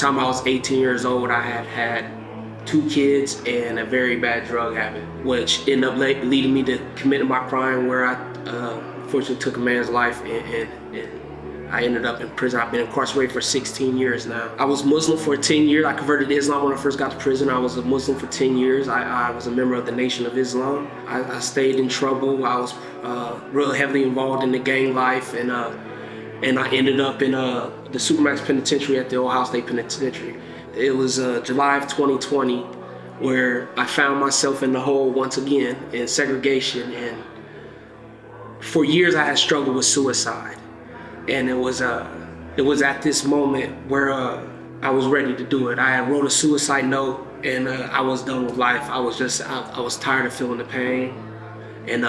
time I was 18 years old, I had 2 kids and a very bad drug habit, which ended up leading me to committing my crime, where I fortunately took a man's life, and I ended up in prison. I've been incarcerated for 16 years now. I was Muslim for 10 years. I converted to Islam when I first got to prison. I was a Muslim for 10 years. I was a member of the Nation of Islam. I stayed in trouble. I was real heavily involved in the gang life, and I ended up in the Supermax Penitentiary at the Ohio State Penitentiary. It was July of 2020 where I found myself in the hole once again in segregation, and for years I had struggled with suicide. And it was at this moment where I was ready to do it. I had wrote a suicide note, and I was done with life. I was tired of feeling the pain. And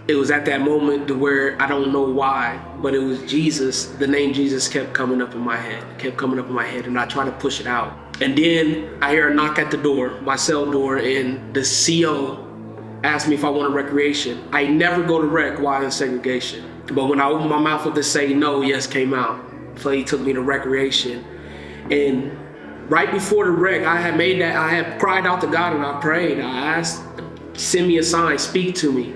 it was at that moment to where, I don't know why, but it was Jesus. The name Jesus kept coming up in my head, and I tried to push it out. And then I hear a knock at the door, my cell door, and the CO asked me if I wanted recreation. I never go to rec while in segregation. But when I opened my mouth up to say no, yes came out. So he took me to recreation. And right before the rec, I had cried out to God, and I prayed. I asked, send me a sign, speak to me.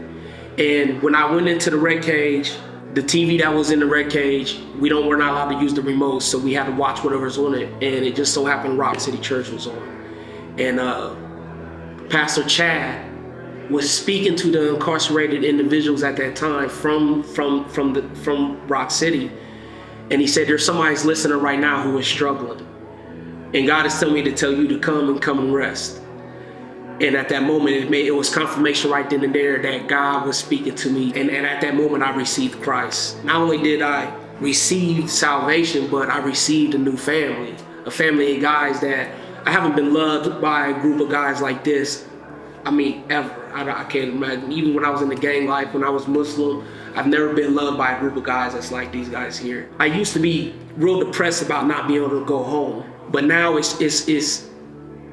And when I went into the rec cage, the TV that was in the rec cage, we're not allowed to use the remote, so we had to watch whatever's on it. And it just so happened Rock City Church was on. And Pastor Chad was speaking to the incarcerated individuals at that time from Rock City. And he said, there's somebody's listening right now who is struggling. And God is telling me to tell you to come and rest. And at that moment, it was confirmation right then and there that God was speaking to me. And at that moment, I received Christ. Not only did I receive salvation, but I received a new family. A family of guys that I haven't been loved by a group of guys like this. I mean, ever. I can't imagine. Even when I was in the gang life, when I was Muslim, I've never been loved by a group of guys that's like these guys here. I used to be real depressed about not being able to go home. But now it's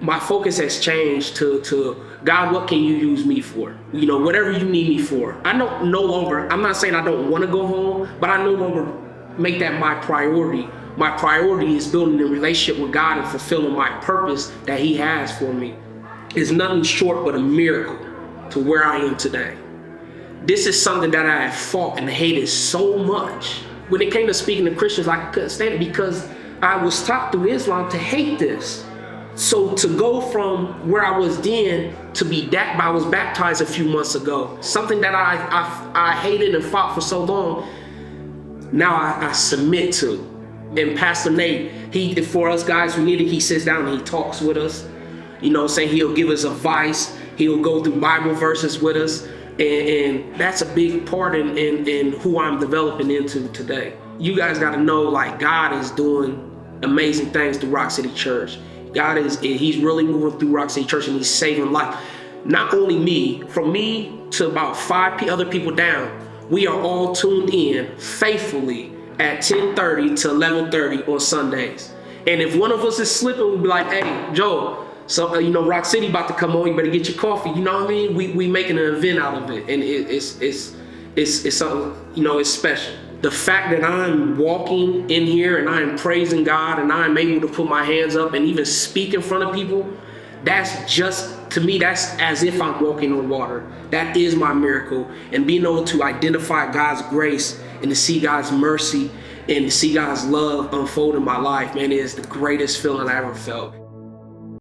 my focus has changed to God, what can you use me for? You know, whatever you need me for. I'm not saying I don't want to go home, but I no longer make that my priority. My priority is building a relationship with God and fulfilling my purpose that He has for me. It's nothing short but a miracle to where I am today. This is something that I have fought and hated so much. When it came to speaking to Christians, I couldn't stand it because I was taught through Islam to hate this. So to go from where I was then to be I was baptized a few months ago, something that I hated and fought for so long, now I submit to. And Pastor Nate, for us guys who need it, he sits down and he talks with us. You know, saying he'll give us advice. He'll go through Bible verses with us. And that's a big part in who I'm developing into today. You guys got to know, like, God is doing amazing things through Rock City Church. He's really moving through Rock City Church, and He's saving life. Not only me, from me to about 5 other people down, we are all tuned in faithfully at 10:30 to 11:30 on Sundays. And if one of us is slipping, we'll be like, hey, Joe, so Rock City about to come on, you better get your coffee. You know what I mean? We making an event out of it, and it's something, it's special. The fact that I'm walking in here and I'm praising God and I'm able to put my hands up and even speak in front of people, that's just, to me, that's as if I'm walking on water. That is my miracle. And being able to identify God's grace and to see God's mercy and to see God's love unfold in my life, man, it is the greatest feeling I ever felt.